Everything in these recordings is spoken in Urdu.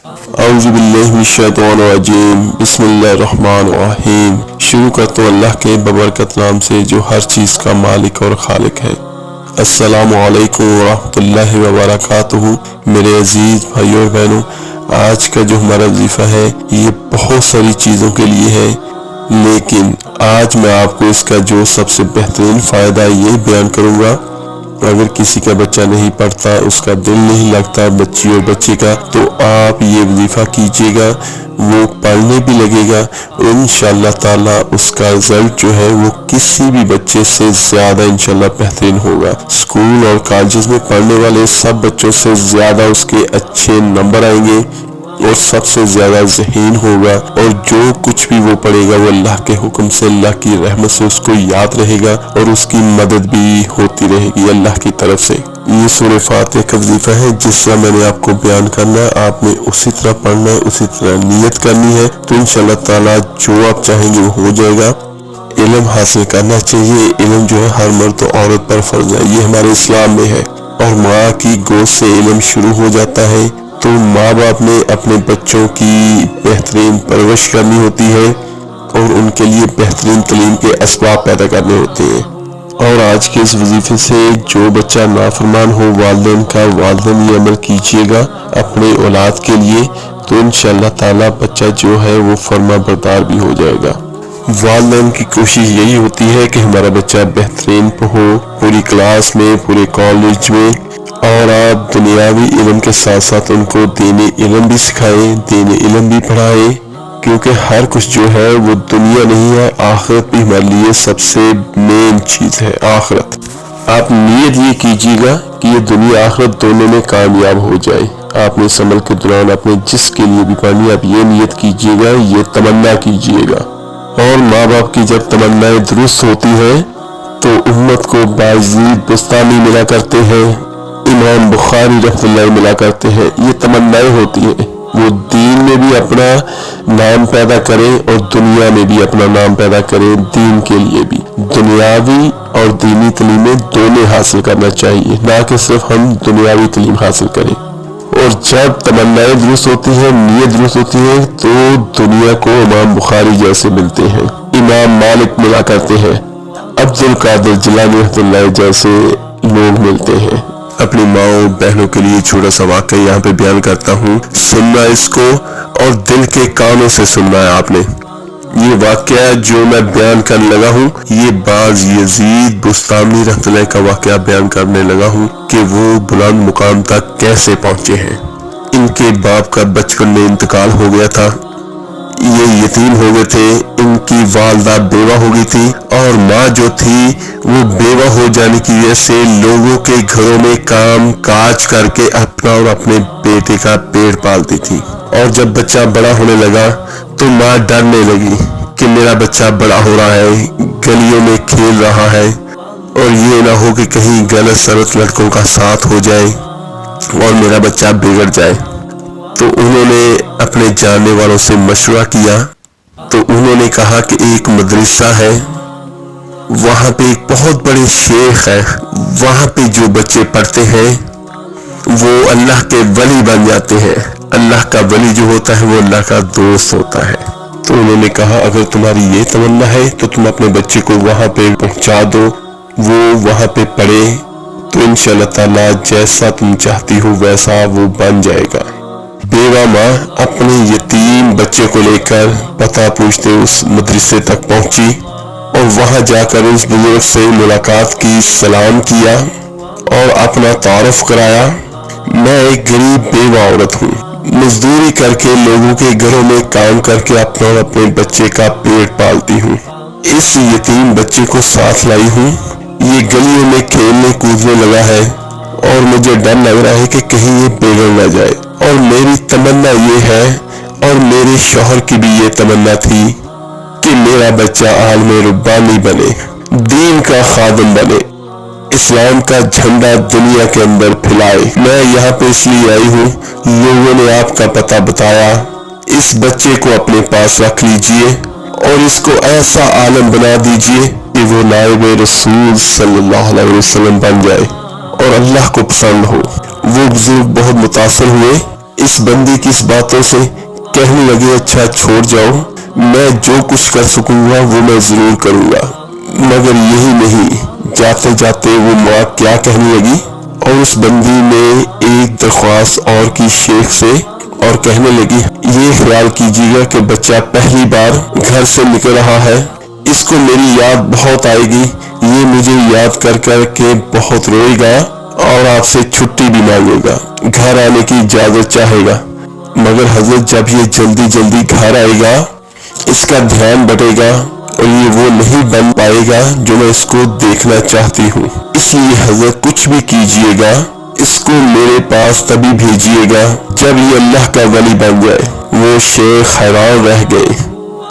اعوذ باللہ من الشیطان الرجیم، بسم اللہ الرحمن الرحیم۔ شروع کرتا ہوں اللہ کے ببرکت نام سے جو ہر چیز کا مالک اور خالق ہے۔ السلام علیکم ورحمۃ اللہ وبرکاتہ۔ میرے عزیز بھائیوں اور بہنوں، آج کا جو ہمارا وظیفہ ہے یہ بہت ساری چیزوں کے لیے ہے، لیکن آج میں آپ کو اس کا جو سب سے بہترین فائدہ یہ بیان کروں گا۔ اگر کسی کا بچہ نہیں پڑھتا، اس کا دل نہیں لگتا بچی اور بچے کا، تو آپ یہ وظیفہ کیجیے گا، وہ پڑھنے بھی لگے گا اور انشاءاللہ تعالی اس کا رزلٹ جو ہے وہ کسی بھی بچے سے زیادہ انشاءاللہ بہترین ہوگا۔ اسکول اور کالجز میں پڑھنے والے سب بچوں سے زیادہ اس کے اچھے نمبر آئیں گے اور سب سے زیادہ ذہین ہوگا، اور جو کچھ بھی وہ پڑھے گا وہ اللہ کے حکم سے، اللہ کی رحمت سے اس کو یاد رہے گا اور اس کی مدد بھی ہوتی رہے گی اللہ کی طرف سے۔ یہ سورہ فاتحہ کا وظیفہ ہے، جس طرح میں نے آپ کو بیان کرنا ہے آپ نے اسی طرح پڑھنا ہے، اسی طرح نیت کرنی ہے، تو انشاءاللہ تعالی جو آپ چاہیں گے وہ ہو جائے گا۔ علم حاصل کرنا چاہیے، علم جو ہے ہر مرد و عورت پر فرض ہے، یہ ہمارے اسلام میں ہے، اور ماں کی گود سے علم شروع ہو جاتا ہے۔ تو ماں باپ نے اپنے بچوں کی بہترین پرورش کرنی ہوتی ہے اور ان کے لیے بہترین تعلیم کے اسباب پیدا کرنے ہوتے ہیں۔ اور آج کے اس وظیفے سے جو بچہ نافرمان ہو والدین کا، والدین یہ عمل کیجیے گا اپنے اولاد کے لیے، تو انشاءاللہ تعالی بچہ جو ہے وہ فرما بردار بھی ہو جائے گا۔ والدین کی کوشش یہی ہوتی ہے کہ ہمارا بچہ بہترین ہو پوری کلاس میں، پورے کالج میں، اور آپ دنیاوی علم کے ساتھ ساتھ ان کو دینی علم بھی سکھائیں، دینی علم بھی پڑھائیں، کیونکہ ہر کچھ جو ہے وہ دنیا نہیں ہے، آخرت بھی ہمارے لیے سب سے مین چیز ہے، آخرت۔ آپ نیت یہ کیجیے گا کہ یہ دنیا آخرت دونوں میں کامیاب ہو جائے۔ آپ نے اس عمل کے دوران اپنے جس کے لیے بھی پڑھنی آپ یہ نیت کیجیے گا، یہ تمنا کیجیے گا۔ اور ماں باپ کی جب تمنائیں درست ہوتی ہیں تو امت کو بایزید بستانی ملا کرتے ہیں، امام بخاری رحمۃ اللہ ملا کرتے ہیں، یہ تمنائیں ہوتی ہیں، وہ دین میں بھی اپنا نام پیدا کریں اور دنیا میں بھی اپنا نام پیدا کریں، دین کے لیے بھی دنیاوی اور دینی تعلیمیں دونوں حاصل کرنا چاہیے، نہ کہ صرف ہم دنیاوی تعلیم حاصل کریں۔ اور جب تمنائیں درست ہوتی ہیں، نیت درست ہوتی ہے، تو دنیا کو امام بخاری جیسے ملتے ہیں، امام مالک ملا کرتے ہیں، عبد القادر جیلانی رحمۃ اللہ جیسے لوگ ملتے ہیں۔ اپنی ماؤں بہنوں کے لیے چھوٹا سا واقعہ یہاں پہ بیان کرتا ہوں، سننا اس کو اور دل کے کانوں سے سننا ہے آپ نے۔ یہ واقعہ جو میں بیان کرنے لگا ہوں یہ باز یزید بستامی رحمۃ اللہ کا واقعہ بیان کرنے لگا ہوں کہ وہ بلند مقام تک کیسے پہنچے ہیں۔ ان کے باپ کا بچپن میں انتقال ہو گیا تھا، یہ یتیم ہو گئے تھے، ان کی والدہ بیوہ ہو گئی تھی، اور ماں جو تھی وہ بیوہ ہو جانے کی وجہ سے لوگوں کے گھروں میں کام کاج کر کے اپنا اور اپنے بیٹے کا پیٹ پالتی تھی۔ اور جب بچہ بڑا ہونے لگا تو ماں ڈرنے لگی کہ میرا بچہ بڑا ہو رہا ہے، گلیوں میں کھیل رہا ہے، اور یہ نہ ہو کہ کہیں غلط سلط لڑکوں کا ساتھ ہو جائے اور میرا بچہ بگڑ جائے۔ تو انہوں نے اپنے جاننے والوں سے مشورہ کیا، تو انہوں نے کہا کہ ایک مدرسہ ہے، وہاں پہ ایک بہت بڑے شیخ ہے، وہاں پہ جو بچے پڑھتے ہیں وہ اللہ کے ولی بن جاتے ہیں۔ اللہ کا ولی جو ہوتا ہے وہ اللہ کا دوست ہوتا ہے۔ تو انہوں نے کہا اگر تمہاری یہ تمنا ہے تو تم اپنے بچے کو وہاں پہ پہنچا دو، وہ وہاں پہ پڑھے، تو انشاءاللہ تعالی جیسا تم چاہتی ہو ویسا وہ بن جائے گا۔ بیوہ ماں اپنے یتیم بچے کو لے کر پتہ پوچھتے اس مدرسے تک پہنچی، اور وہاں جا کر اس بزرگ سے ملاقات کی، سلام کیا اور اپنا تعارف کرایا۔ میں ایک غریب بیوہ عورت ہوں، مزدوری کر کے لوگوں کے گھروں میں کام کر کے اپنا اور اپنے بچے کا پیٹ پالتی ہوں، اس یتیم بچے کو ساتھ لائی ہوں، یہ گلیوں میں کھیلنے کودنے لگا ہے اور مجھے ڈر لگ رہا ہے کہ کہیں یہ بگڑ نہ جائے، اور میری تمنا یہ ہے اور میرے شوہر کی بھی یہ تمنا تھی کہ میرا بچہ عالم ربانی بنے، دین کا خادم بنے، اسلام کا جھنڈا دنیا کے اندر پھیلائے۔ میں یہاں پہ اس لیے آئی ہوں، لوگوں نے آپ کا پتہ بتایا، اس بچے کو اپنے پاس رکھ لیجئے اور اس کو ایسا عالم بنا دیجئے کہ وہ نائب رسول صلی اللہ علیہ وسلم بن جائے اور اللہ کو پسند ہو۔ وہ بزرگ بہت متاثر ہوئے، اس بندی کی اس باتوں سے کہنے لگے اچھا چھوڑ جاؤ، میں جو کچھ کر سکوں گا وہ میں ضرور کروں گا۔ مگر یہی نہیں، جاتے جاتے وہ ماں کیا کہنے لگی، اور اس بندی نے ایک درخواست اور کی شیخ سے، اور کہنے لگی یہ خیال کیجیے گا کہ بچہ پہلی بار گھر سے نکل رہا ہے، اس کو میری یاد بہت آئے گی، یہ مجھے یاد کر کر کے بہت روئے گا اور آپ سے چھٹی بھی مانگے گا، گھر آنے کی اجازت چاہے گا۔ مگر حضرت جب یہ جلدی جلدی گھر آئے گا، اس کا دھیان بٹے گا اور یہ وہ نہیں بن پائے گا جو میں اس کو دیکھنا چاہتی ہوں، اس لیے حضرت کچھ بھی کیجیے گا، اس کو میرے پاس تبھی بھیجیے گا جب یہ اللہ کا ولی بن جائے۔ وہ شیخ حیران رہ گئے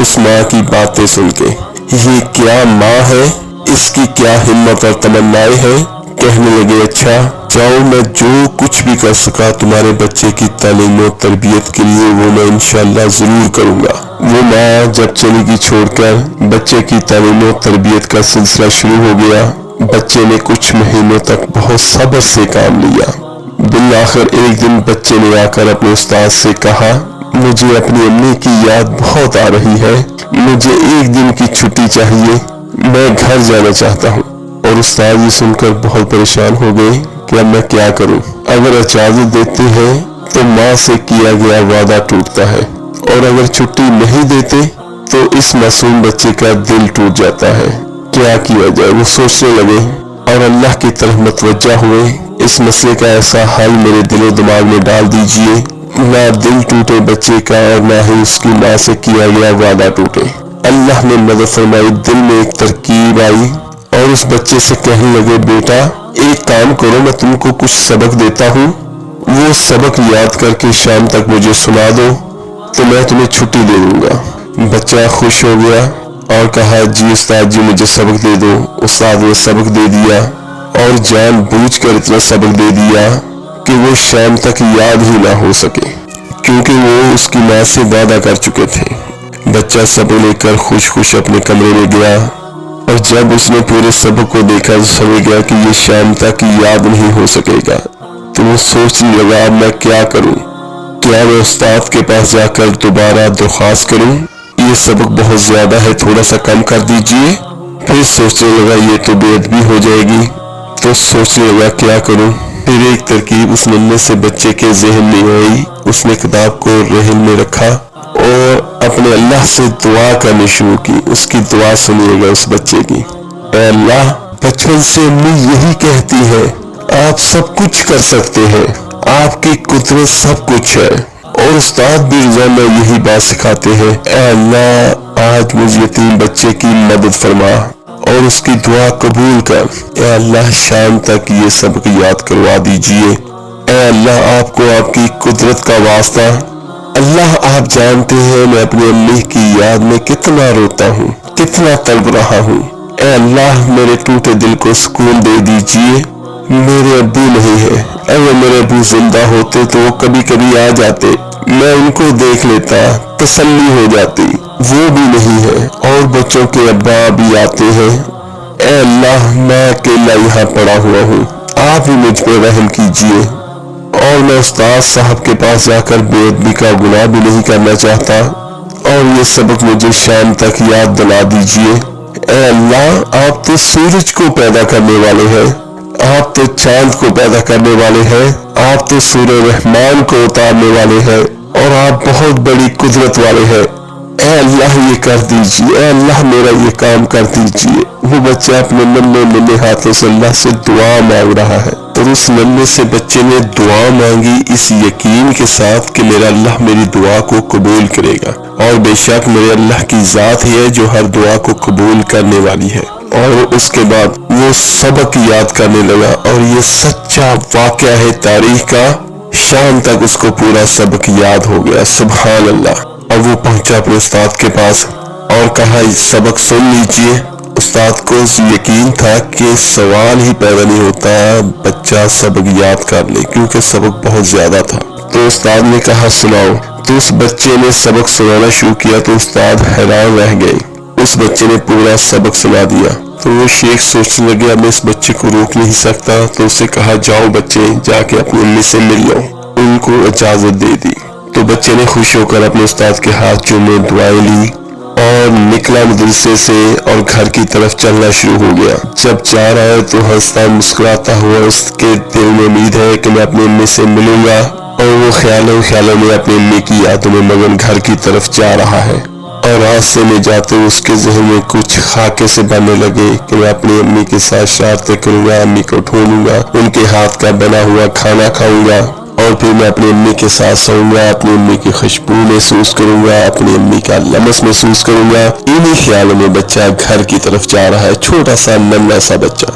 اس ماں کی باتیں سن کے، یہ کیا ماں ہے، اس کی کیا ہمت اور تمنائیں ہیں۔ کہنے لگے اچھا جاؤ، میں جو کچھ بھی کر سکا تمہارے بچے کی تعلیم و تربیت کے لیے وہ میں انشاءاللہ ضرور کروں گا۔ وہ ماں جب چلی گئی چھوڑ کر، بچے کی تعلیم و تربیت کا سلسلہ شروع ہو گیا۔ بچے نے کچھ مہینوں تک بہت صبر سے کام لیا۔ بالآخر ایک دن بچے نے آ کر اپنے استاد سے کہا مجھے اپنی امی کی یاد بہت آ رہی ہے، مجھے ایک دن کی چھٹی چاہیے، میں گھر جانا چاہتا ہوں۔ اور استاد یہ سن کر بہت پریشان ہو گئے کہ اب میں کیا کروں، اگر اجازت دیتے ہیں تو ماں سے کیا گیا وعدہ ٹوٹتا ہے، اور اگر چھٹی نہیں دیتے تو اس معصوم بچے کا دل ٹوٹ جاتا ہے، کیا کیا جائے۔ وہ سوچنے لگے اور اللہ کی طرف متوجہ ہوئے، اس مسئلے کا ایسا حل میرے دل و دماغ میں ڈال دیجئے نہ دل ٹوٹے بچے کا اور نہ ہی اس کی ماں سے کیا گیا وعدہ ٹوٹے۔ اللہ نے مدد فرمائی، دل میں ایک ترکیب آئی اور اس بچے سے کہنے لگے بیٹا ایک کام کرو، میں تم کو کچھ سبق دیتا ہوں، وہ سبق یاد کر کے شام تک مجھے سنا دو تو میں تمہیں چھٹی دے دوں گا۔ بچہ خوش ہو گیا اور کہا جی استاد جی مجھے سبق دے دو۔ استاد نے سبق دے دیا اور جان بوجھ کر اتنا سبق دے دیا کہ وہ شام تک یاد ہی نہ ہو سکے، کیونکہ وہ اس کی ماں سے وعدہ کر چکے تھے۔ بچہ سبق لے کر خوش خوش اپنے کمرے میں گیا، اور جب اس نے پورے سبق کو دیکھا تو سمجھ گیا کہ یہ شام تک یاد نہیں ہو سکے گا، تو وہ سوچنے لگا اب میں کیا کروں، کیا میں استاد کے پاس جا کر دوبارہ درخواست کروں، یہ سبق بہت زیادہ ہے تھوڑا سا کم کر دیجئے۔ پھر سوچنے لگا یہ تو بے ادبی ہو جائے گی، تو سوچنے لگا کیا کروں۔ پھر ایک ترکیب اس ننھے سے بچے کے ذہن میں آئی، اس نے کتاب کو رہن میں رکھا اور اپنے اللہ سے دعا کرنی شروع کی۔ اس کی دعا سنیے گا اس بچے کی، اے اللہ بچپن سے امی یہی کہتی ہے آپ سب کچھ کر سکتے ہیں، آپ کی قدرت سب کچھ ہے، اور استاد بھی روزانہ یہی بات سکھاتے ہیں، اے اللہ آج مجھ یتیم بچے کی مدد فرما اور اس کی دعا قبول کر، اے اللہ شام تک یہ سبق یاد کروا دیجئے، اے اللہ آپ کو آپ کی قدرت کا واسطہ، اللہ آپ جانتے ہیں میں اپنی امی کی یاد میں کتنا روتا ہوں، کتنا تڑپ رہا ہوں، اے اللہ میرے ٹوٹے دل کو سکون دے دیجئے۔ میرے ابو نہیں ہے، اگر میرے ابو زندہ ہوتے تو وہ کبھی کبھی آ جاتے، میں ان کو دیکھ لیتا، تسلی ہو جاتی، وہ بھی نہیں ہے، اور بچوں کے ابا بھی آتے ہیں، اے اللہ میں اکیلا یہاں پڑا ہوا ہوں، آپ ہی مجھ پہ رحم کیجئے، اور میں استاد صاحب کے پاس جا کر بے ادبی کا گناہ بھی نہیں کرنا چاہتا، اور یہ سبق مجھے شام تک یاد دلا دیجئے۔ اے اللہ آپ تو سورج کو پیدا کرنے والے ہیں، آپ تو چاند کو پیدا کرنے والے ہیں، آپ تو سورہ رحمان کو اتارنے والے ہیں، اور آپ بہت بڑی قدرت والے ہیں، اے اللہ یہ کر دیجئے، اے اللہ میرا یہ کام کر دیجئے۔ وہ بچہ اپنے ننھے ہاتھوں سے اللہ سے دعا مانگ رہا ہے، اور اس ننھے سے بچے نے دعا مانگی اس یقین کے ساتھ کہ میرا اللہ میری دعا کو قبول کرے گا، اور بے شک میرے اللہ کی ذات ہی ہے جو ہر دعا کو قبول کرنے والی ہے۔ اور اس کے بعد وہ سبق یاد کرنے لگا، اور یہ سچا واقعہ ہے تاریخ کا، شام تک اس کو پورا سبق یاد ہو گیا، سبحان اللہ۔ اور وہ پہنچا اپنے استاد کے پاس اور کہا سبق سن لیجئے۔ استاد کو یقین تھا کہ سوال ہی پیدا نہیں ہوتا بچہ سبق یاد کر لے، کیونکہ سبق بہت زیادہ تھا۔ تو استاد نے کہا سناؤ، تو اس بچے نے سبق سنانا شروع کیا تو استاد حیران رہ گئے، اس بچے نے پورا سبق سنا دیا۔ تو وہ شیخ سوچنے لگے اب میں اس بچے کو روک نہیں سکتا، تو اسے کہا جاؤ بچے جا کے اپنی امی سے مل لو۔ ان کو اجازت دے دی تو بچے نے خوش ہو کر اپنے استاد کے ہاتھ چومے، دعائیں لی اور نکلا مدرسے سے اور گھر کی طرف چلنا شروع ہو گیا۔ جب جا رہا ہے تو ہنستا مسکراتا ہوا، اس کے دل میں امید ہے کہ میں اپنی امی سے ملوں گا، اور وہ خیالوں میں اپنی امی کی یادوں میں مگن گھر کی طرف جا رہا ہے۔ اور راستے میں جاتے اس کے ذہن میں کچھ خاکے سے بننے لگے کہ میں اپنی امی کے ساتھ شرارتیں کروں گا، امی کو ڈھونڈوں گا، ان کے ہاتھ کا بنا ہوا کھانا کھاؤں گا، اور پھر میں اپنی امی کے ساتھ سوؤں گا، اپنی امی کی خوشبو محسوس کروں گا، اپنی امی کا لمس محسوس کروں گا۔ انہی خیالوں میں بچہ گھر کی طرف جا رہا ہے، چھوٹا سا ننھا سا بچہ۔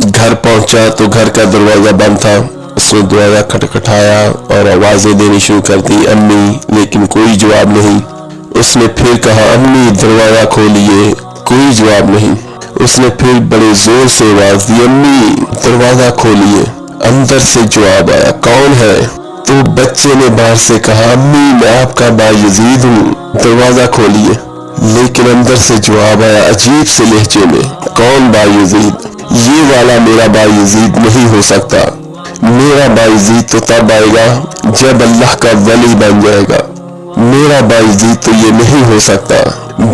گھر پہنچا تو گھر کا دروازہ بند تھا۔ اس نے دروازہ کھٹکھٹایا اور آوازیں دینی شروع کر دی، امی، لیکن کوئی جواب نہیں۔ اس نے پھر کہا، امی دروازہ کھولیے، کوئی جواب نہیں۔ اس نے پھر بڑے زور سے آواز دی، امی دروازہ کھولیے۔ اندر سے جواب آیا، کون ہے؟ تو بچے نے باہر سے کہا، امی میں آپ کا بایزید ہوں، دروازہ کھولیے۔ لیکن اندر سے جواب آیا عجیب سے لہجے میں، کون بایزید؟ یہ والا میرا بایزید نہیں ہو سکتا، میرا بایزید تو تب آئے گا جب اللہ کا ولی بن جائے گا، میرا بایزید تو یہ نہیں ہو سکتا۔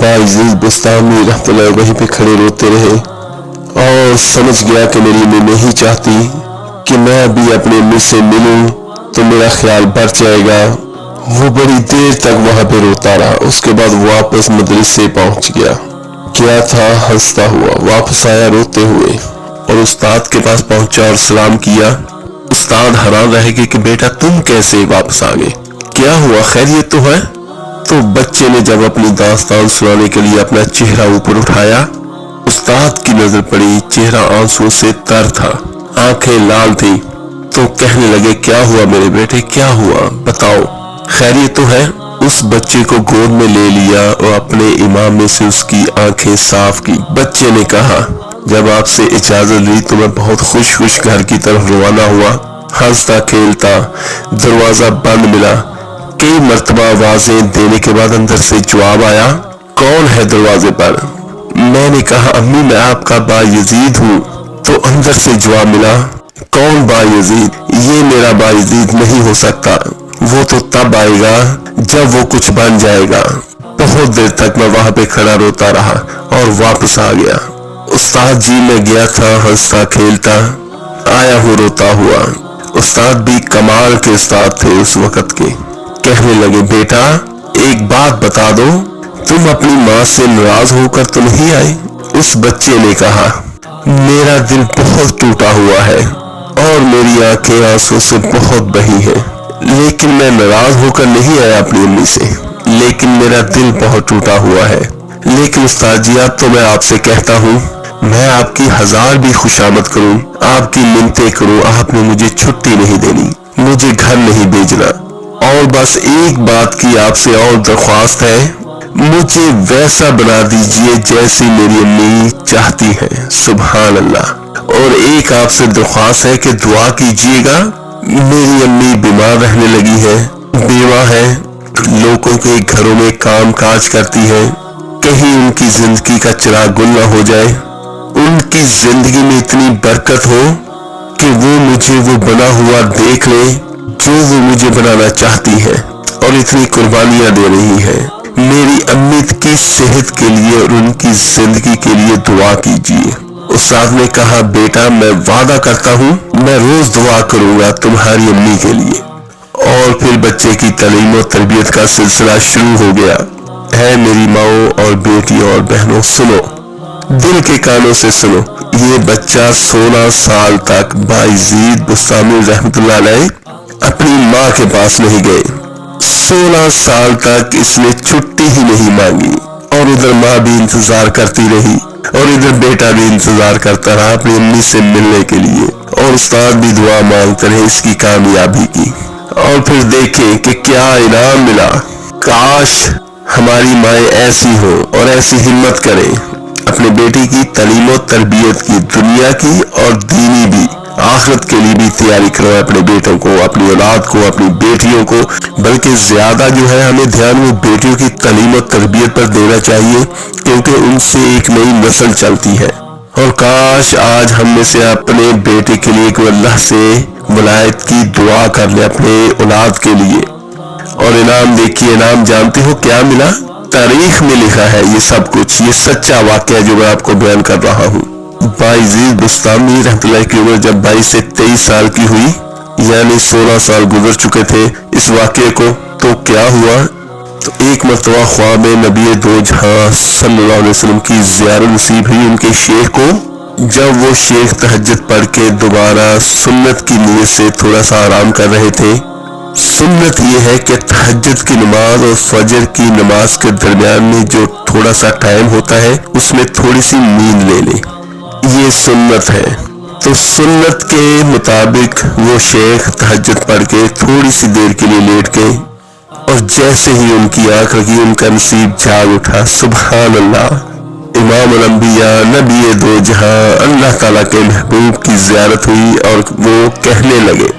بایزید بستامی رحمۃ اللہ وہیں پہ کھڑے روتے رہے اور سمجھ گیا کہ میری امی نہیں چاہتی کہ میں ابھی اپنی امی سے ملوں تو میرا خیال بڑھ جائے گا۔ وہ بڑی دیر تک وہاں پہ روتا رہا، اس کے بعد واپس مدرسے پہنچ گیا تھا، ہنستا ہوا واپس آیا روتے ہوئے اور استاد کے پاس پہنچا اور سلام کیا۔ استاد حیران رہ گئے کہ بیٹا تم کیسے واپس آ گئے، کیا ہوا، خیریت تو ہے؟ تو بچے نے جب اپنی داستان سنانے کے لیے اپنا چہرہ اوپر اٹھایا، استاد کی نظر پڑی، چہرہ آنسو سے تر تھا، آنکھیں لال تھی، تو کہنے لگے کیا ہوا میرے بیٹے، کیا ہوا بتاؤ، خیریت تو ہے؟ اس بچے کو گود میں لے لیا اور اپنے امام میں سے اس کی آنکھیں صاف کی۔ بچے نے کہا جب آپ سے اجازت لی تو میں بہت خوش گھر کی طرف روانہ ہوا، ہنستا کھیلتا، دروازہ بند ملا، کئی مرتبہ آوازیں دینے کے بعد اندر سے جواب آیا، کون ہے دروازے پر؟ میں نے کہا امی میں آپ کا بایزید ہوں، تو اندر سے جواب ملا، کون بایزید؟ یہ میرا بایزید نہیں ہو سکتا، وہ تو تب آئے گا جب وہ کچھ بن جائے گا۔ بہت دیر تک میں وہاں پہ کھڑا روتا رہا اور واپس آ گیا۔ استاد جی میں گیا تھا ہنستا کھیلتا، آیا ہوں روتا ہوا۔ استاد بھی کمال کے استاد تھے اس وقت کے۔ کہنے لگے بیٹا ایک بات بتا دو، تم اپنی ماں سے ناراض ہو کر تو نہیں آئے؟ اس بچے نے کہا میرا دل بہت ٹوٹا ہوا ہے اور میری آنکھیں آنسو سے بہت بہی ہیں، لیکن میں ناراض ہو کر نہیں آیا اپنی امی سے، لیکن میرا دل بہت ٹوٹا ہوا ہے۔ لیکن استاد جی اب تو میں آپ سے کہتا ہوں میں آپ کی 1000 بھی خوشامد کروں، آپ کی منتیں کروں، آپ نے مجھے چھٹی نہیں دینی، مجھے گھر نہیں بھیجنا، اور بس ایک بات کی آپ سے اور درخواست ہے، مجھے ویسا بنا دیجئے جیسی میری امی چاہتی ہے۔ سبحان اللہ۔ اور ایک آپ سے درخواست ہے کہ دعا کیجئے گا، میری امی بیمار رہنے لگی ہے، بیوہ ہے، لوگوں کے گھروں میں کام کاج کرتی ہے، کہیں ان کی زندگی کا چراغ گل نہ ہو جائے، ان کی زندگی میں اتنی برکت ہو کہ وہ مجھے وہ بنا ہوا دیکھ لے جو وہ مجھے بنانا چاہتی ہے، اور اتنی قربانیاں دے رہی ہے۔ میری امی کی صحت کے لیے اور ان کی زندگی کے لیے دعا کیجیے۔ استاد نے کہا بیٹا میں وعدہ کرتا ہوں میں روز دعا کروں گا تمہاری امی کے لیے۔ اور پھر بچے کی تعلیم و تربیت کا سلسلہ شروع ہو گیا۔ اے میری ماؤں اور بیٹیوں اور بہنوں سنو، دل کے کانوں سے سنو، یہ بچہ 16 سال تک بایزید بستامی رحمۃ اللہ علیہ اپنی ماں کے پاس نہیں گئے۔ 16 سال تک اس نے چھٹی ہی نہیں مانگی، اور ادھر ماں بھی انتظار کرتی رہی اور ادھر بیٹا بھی انتظار کرتا رہا اپنی امی سے ملنے کے لیے، اور استاد بھی دعا مانگتے رہے اس کی کامیابی کی۔ اور پھر دیکھیں کہ کیا انعام ملا۔ کاش ہماری مائیں ایسی ہو اور ایسی ہمت کریں، اپنے بیٹی کی تعلیم و تربیت کی، دنیا کی اور دینی بھی، آخرت کے لیے بھی تیاری کرو اپنے بیٹوں کو، اپنی اولاد کو، اپنی بیٹیوں کو، بلکہ زیادہ جو ہے ہمیں دھیان وہ بیٹیوں کی تعلیم و تربیت پر دینا چاہیے، کیونکہ ان سے ایک نئی نسل چلتی ہے۔ اور کاش آج ہم میں سے اپنے بیٹے کے لیے کوئی اللہ سے ولایت کی دعا کر لے اپنے اولاد کے لیے. اور انعام دیکھیے، انعام جانتے ہو کیا ملا؟ تاریخ میں لکھا ہے یہ سب کچھ، یہ سچا واقعہ جو میں آپ کو بیان کر رہا ہوں. بایزید بسطامی رحمۃ اللہ کی عمر جب 22 سے 23 سال کی ہوئی، یعنی 16 سال گزر چکے تھے اس واقعے کو، تو کیا ہوا؟ تو ایک مرتبہ خواب میں نبی دو جہاں صلی اللہ علیہ وسلم کی زیارت نصیب ہوئی ان کے شیخ کو. جب وہ شیخ تہجد پڑھ کے دوبارہ سنت کی نیت سے تھوڑا سا آرام کر رہے تھے. سنت یہ ہے کہ تہجد کی نماز اور فجر کی نماز کے درمیان میں جو تھوڑا سا ٹائم ہوتا ہے اس میں تھوڑی سی نیند لے لیں، یہ سنت ہے. تو سنت کے مطابق وہ شیخ تہجد پڑھ کے تھوڑی سی دیر کے لیے لیٹ گئے، اور جیسے ہی ان کی آنکھ لگی ان کا نصیب جاگ اٹھا. سبحان اللہ، امام الانبیاء نبی دو جہاں اللہ تعالیٰ کے محبوب کی زیارت ہوئی. اور وہ کہنے لگے،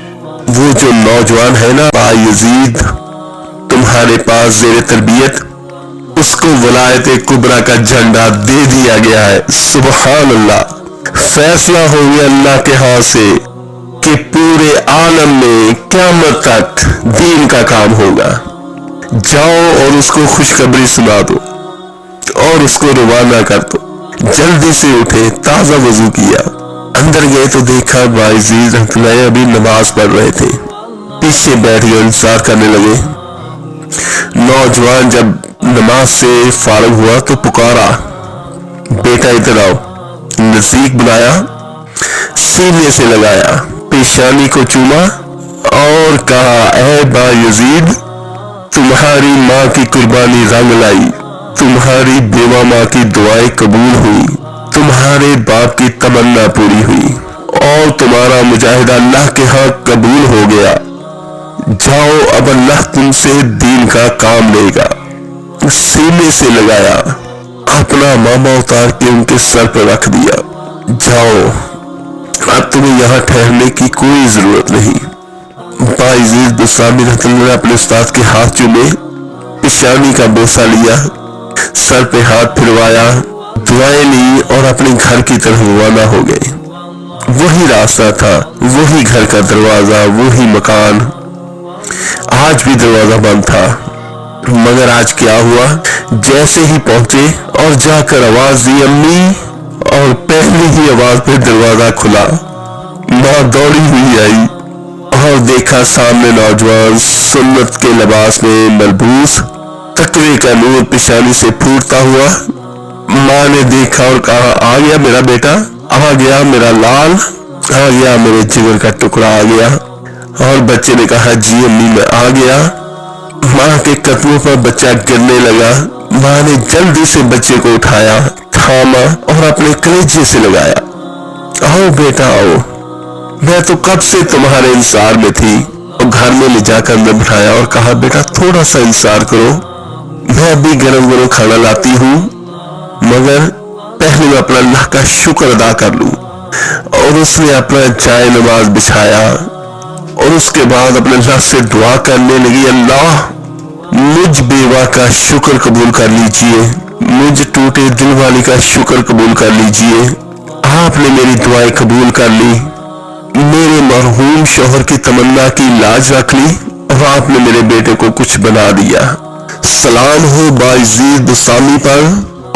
وہ جو نوجوان ہے نا بایزید تمہارے پاس زیر تربیت، اس کو ولایت کبریٰ کا جھنڈا دے دیا گیا ہے. سبحان اللہ، فیصلہ ہو گیا اللہ کے ہاتھ سے کہ پورے عالم میں قیامت تک دین کا کام ہوگا. جاؤ اور اس کو خوشخبری سنا دو اور اس کو روانہ کر دو. جلدی سے اٹھے، تازہ وضو کیا، اندر گئے تو دیکھا بایزید رحمۃ اللہ ابھی نماز پڑھ رہے تھے. پیچھے بیٹھ گئے، انتظار کرنے لگے. نوجوان جب نماز سے فارغ ہوا تو پکارا، بیٹا ادھر آؤ. نزدیک بلایا، سینے سے لگایا، پیشانی کو چوما اور کہا، اے بایزید تمہاری ماں کی قربانی رنگ لائی، تمہاری بیوہ ماں کی دعائیں قبول ہوئی، تمہارے باپ کی تمنا پوری ہوئی اور تمہارا مجاہدہ اللہ کے ہاں قبول ہو گیا. جاؤ اب اللہ تم سے دین کا کام لے گا. سینے سے لگایا، اپنا ماما اتار کے ان کے سر پر رکھ دیا. جاؤ اب تمہیں یہاں ٹھہرنے کی کوئی ضرورت نہیں. بایزید بسطامی رحمۃ اللہ نے اپنے استاد کے ہاتھ چومے، پیشانی کا بوسہ لیا، سر پہ ہاتھ پھروایا، دعائیں لی اور اپنے گھر کی طرف روانہ ہو گئے. وہی راستہ تھا، وہی گھر کا دروازہ، وہی مکان. آج بھی دروازہ بند تھا، مگر آج کیا ہوا؟ جیسے ہی پہنچے اور جا کر آواز دی، امی، اور پہلی ہی آواز پہ دروازہ کھلا. ماں دوڑی ہوئی آئی اور دیکھا سامنے نوجوان سنت کے لباس میں ملبوس، تقوی کا نور پیشانی سے پھوٹتا ہوا. ماں نے دیکھا اور کہا، آ گیا میرا بیٹا، آ گیا میرا لال، آ گیا میرے جگر کا ٹکڑا، آ گیا. اور بچے نے کہا، جی امی میں آ گیا. ماں کے قدموں پر بچہ گرنے لگا. ماں نے جلدی سے بچے کو اٹھایا، تھاما اور اپنے کلیجے سے لگایا. آؤ بیٹا آؤ، میں تو کب سے تمہارے انتظار میں تھی. اور گھر میں لے جا کر اندر بٹھایا اور کہا، بیٹا تھوڑا سا انتظار کرو، میں ابھی گرم گرم کھانا لاتی ہوں، مگر پہلے میں اپنا اللہ کا شکر ادا کر لوں. اور اس نے اپنا جائے نماز بچھایا اور اس کے بعد اپنے اللہ سے دعا کرنے لگی، اللہ مجھ بیوہ کا شکر قبول کر لیجئے، مجھ ٹوٹے دل والی کا شکر قبول کر لیجئے. آپ نے میری دعائیں قبول کر لی، میرے مرحوم شوہر کی تمنا کی لاج رکھ لی اور آپ نے میرے بیٹے کو کچھ بنا دیا. سلام ہو بایزید بسطامی پر،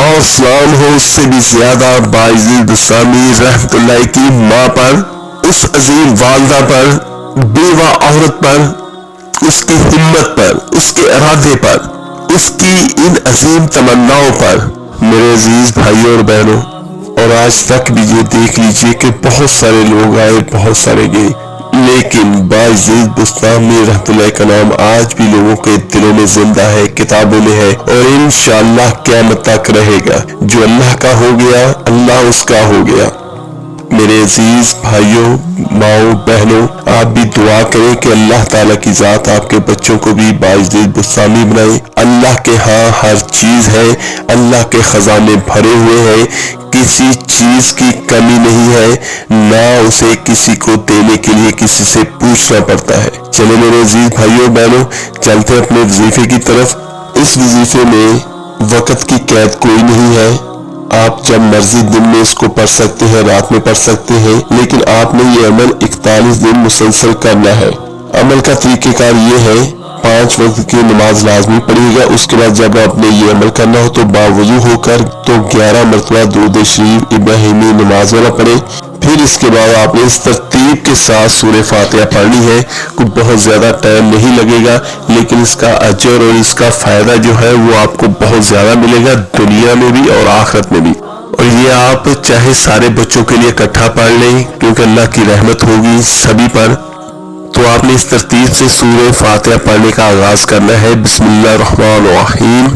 اور سلام ہو اس سے بھی زیادہ بایزید بسطامی رحمۃ اللہ کی ماں پر، اس عظیم والدہ پر، بیوہ عورت پر، اس کی ہمت پر، اس کے ارادے پر، اس کی ان عظیم تمناؤں پر. میرے عزیز بھائیوں اور بہنوں، اور آج تک بھی یہ دیکھ لیجئے کہ بہت سارے لوگ آئے، بہت سارے گئے، لیکن بایزید بسطامی رحمۃ اللہ کا نام آج بھی لوگوں کے دلوں میں زندہ ہے، کتابوں میں ہے، اور انشاءاللہ قیامت تک رہے گا. جو اللہ کا ہو گیا، اللہ اس کا ہو گیا. میرے عزیز بھائیوں، ماؤں، بہنوں، آپ بھی دعا کریں کہ اللہ تعالیٰ کی ذات آپ کے بچوں کو بھی بایزید بسطامی بنائے. اللہ کے ہاں ہر چیز ہے، اللہ کے خزانے بھرے ہوئے ہیں، کسی چیز کی کمی نہیں ہے، نہ اسے کسی کو دینے کے لیے کسی سے پوچھنا پڑتا ہے. چلے میرے عزیز بھائیوں بہنوں، چلتے اپنے وظیفے کی طرف. اس وظیفے میں وقت کی قید کوئی نہیں ہے، آپ جب مرضی دن میں اس کو پڑھ سکتے ہیں، رات میں پڑھ سکتے ہیں، لیکن آپ نے یہ عمل 41 دن مسلسل کرنا ہے۔ عمل کا طریقہ کار یہ ہے، 5 وقت کی نماز لازمی پڑھیے گا۔ اس کے بعد جب آپ نے یہ عمل کرنا ہو تو باوضو ہو کر 11 مرتبہ درود شریف ابراہیمی نماز والا پڑھیں۔ پھر اس کے بعد آپ نے اس ترتیب کے ساتھ سورہ فاتحہ پڑھنی ہے۔ کوئی بہت زیادہ ٹائم نہیں لگے گا، لیکن اس کا اجر اور اس کا فائدہ جو ہے وہ آپ کو بہت زیادہ ملے گا، دنیا میں بھی اور آخرت میں بھی۔ اور یہ آپ چاہے سارے بچوں کے لیے اکٹھا پڑھ لیں، کیونکہ اللہ کی رحمت ہوگی سبھی پر۔ تو آپ نے اس ترتیب سے سورہ فاتحہ پڑھنے کا آغاز کرنا ہے۔ بسم اللہ الرحمن الرحیم،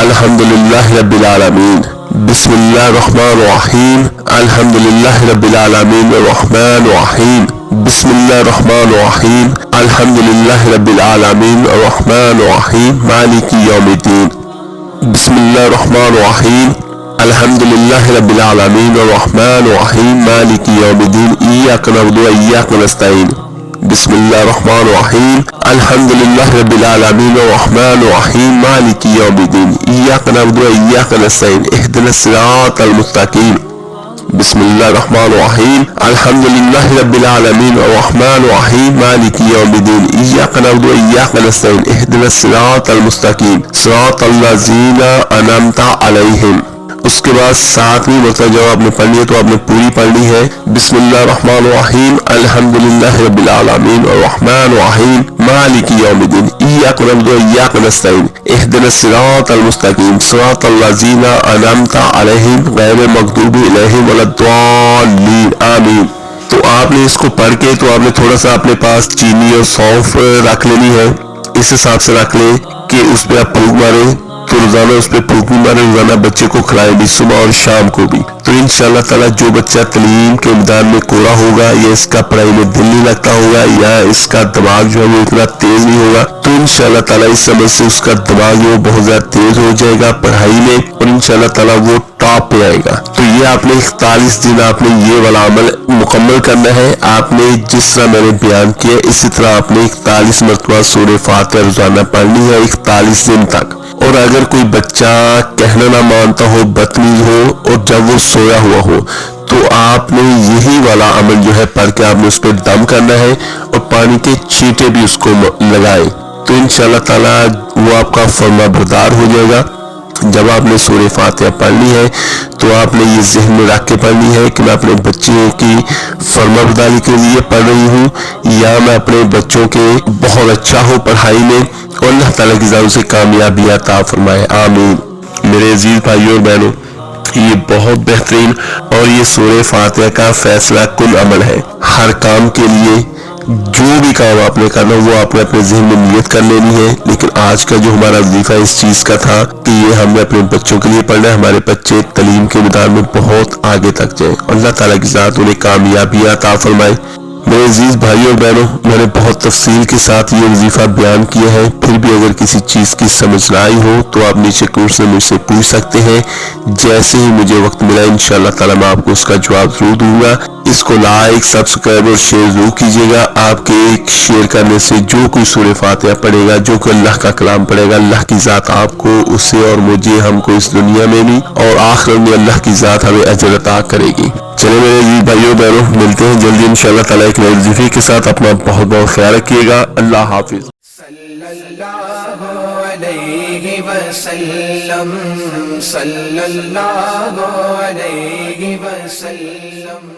الحمدللہ رب العالمین، بسم اللہ الرحمن الرحیم، الحمدللہ رب العالمین الرحمن الرحیم، بسم اللہ الرحمن الرحیم، الحمدللہ رب العالمین الرحمن الرحیم، مالک یوم الدین، بسم اللہ الرحمن الرحیم، الحمدللہ رب العالمین الرحمن الرحیم، مالک یوم الدین، ایاک نعبد و ایاک نستعین، بسم اللہ الرحمن الرحیم، الحمدللہ رب العالمین الرحمن الرحیم، مالک یوم الدین، ایاک نعبد و ایاک نستعین، اہدنا الصراط المستقیم، بسم اللہ الرحمن الرحیم، الحمدللہ رب العالمین الرحمن الرحیم، مالک یوم الدین، ایاک نعبد و ایاک نستعین، اہدنا الصراط المستقیم، صراط الذین انعمت علیہم۔ اس کے بعد 7ویں مرتبہ جب آپ نے پڑھنی ہے تو آپ نے پوری پڑھنی ہے۔ بسم اللہ الرحمن الرحیم، الحمدللہ رب العالمین الرحمن الرحیم، مالک یوم الدین، ایاک نعبد و ایاک نستعین، اہدنا الصراط المستقیم، صراط الذین انعمت علیہم غیر المغضوب علیہم ولا الضالین، آمین۔ تو آپ نے اس کو پڑھ کے تو آپ نے تھوڑا سا اپنے پاس چینی اور سونف رکھ لینی ہے، اس حساب سے رکھ لیں کہ اس پہ آپ پھونک ماریں، تو روزانہ اس پہ پھونک مارے، روزانہ بچے کو کھلائیں بھی، صبح اور شام کو بھی۔ تو انشاءاللہ تعالیٰ جو بچہ تعلیم کے میدان میں کوڑا ہوگا، یا اس کا پڑھائی میں دل نہیں لگتا ہوگا، یا اس کا دماغ جو ہے وہ اتنا تیز نہیں ہوگا، تو انشاءاللہ تعالیٰ اس سمے سے اس کا دماغ جو بہت زیادہ تیز ہو جائے گا پڑھائی میں، اور انشاءاللہ تعالیٰ وہ ٹاپ پہ آئے گا۔ تو یہ آپ نے 41 دن آپ نے یہ والا عمل مکمل کرنا ہے۔ آپ نے جس طرح میں نے بیان کیا اسی طرح آپ نے 41 مرتبہ سورہ فاتحہ روزانہ پڑھنی ہے 41 دن تک۔ اور اگر کوئی بچہ کہنا نہ مانتا ہو، بدتمیز ہو، اور جب وہ سویا ہوا ہو، تو آپ نے یہی والا عمل جو ہے پڑھ کے آپ نے اس پہ دم کرنا ہے، اور پانی کے چھینٹے بھی اس کو لگائے، تو انشاءاللہ تعالیٰ وہ آپ کا فرما بردار ہو جائے گا۔ جب آپ نے سورہ فاتحہ پڑھنی ہے تو آپ نے یہ ذہن میں رکھ کے پڑھنی ہے کہ میں اپنے بچوں کی فرما برداری کے لیے پڑھ رہی ہوں، یا میں اپنے بچوں کے بہت اچھا ہو پڑھائی میں، اور اللہ تعالیٰ کی ذات سے کامیابی عطا فرمائے، آمین۔ میرے عزیز بھائیوں اور بہنوں، یہ بہت بہترین اور یہ سورہ فاتحہ کا فیصلہ کن عمل ہے۔ ہر کام کے لیے جو بھی کام آپ نے کرنا وہ آپ نے اپنے ذہن میں نیت کر لینی ہے، لیکن آج کا جو ہمارا وظیفہ اس چیز کا تھا کہ یہ ہم نے اپنے بچوں کے لیے پڑھنا ہے، ہمارے بچے تعلیم کے میدان میں بہت آگے تک جائیں، اللہ تعالیٰ کی ذات انہیں کامیابی عطا فرمائے۔ میرے عزیز بھائیوں اور بہنوں، میں نے بہت تفصیل کے ساتھ یہ وظیفہ بیان کیا ہے، پھر بھی اگر کسی چیز کی سمجھ نہ آئی ہو تو آپ نیچے کمنٹ سے مجھ سے پوچھ سکتے ہیں، جیسے ہی مجھے وقت ملا انشاءاللہ تعالیٰ میں آپ کو اس کا جواب ضرور دوں گا۔ اس کو لائک، سبسکرائب اور شیئر ضرور کیجیے گا۔ آپ کے ایک شیئر کرنے سے جو کوئی سورہ فاتحہ پڑھے گا، جو کوئی اللہ کا کلام پڑھے گا، اللہ کی ذات آپ کو، اسے اور مجھے، ہم کو اس دنیا میں بھی اور آخرت میں اللہ کی ذات ہمیں اجر عطا کرے گی۔ چلے میرے عزیز بھائیوں بہنوں، ملتے ہیں جلدی انشاءاللہ تعالیٰ ایک نئے وظیفے کے ساتھ۔ اپنا بہت بہت خیال رکھیے گا۔ اللہ حافظ۔ صلی اللہ علیہ وسلم، صلی اللہ علیہ وسلم۔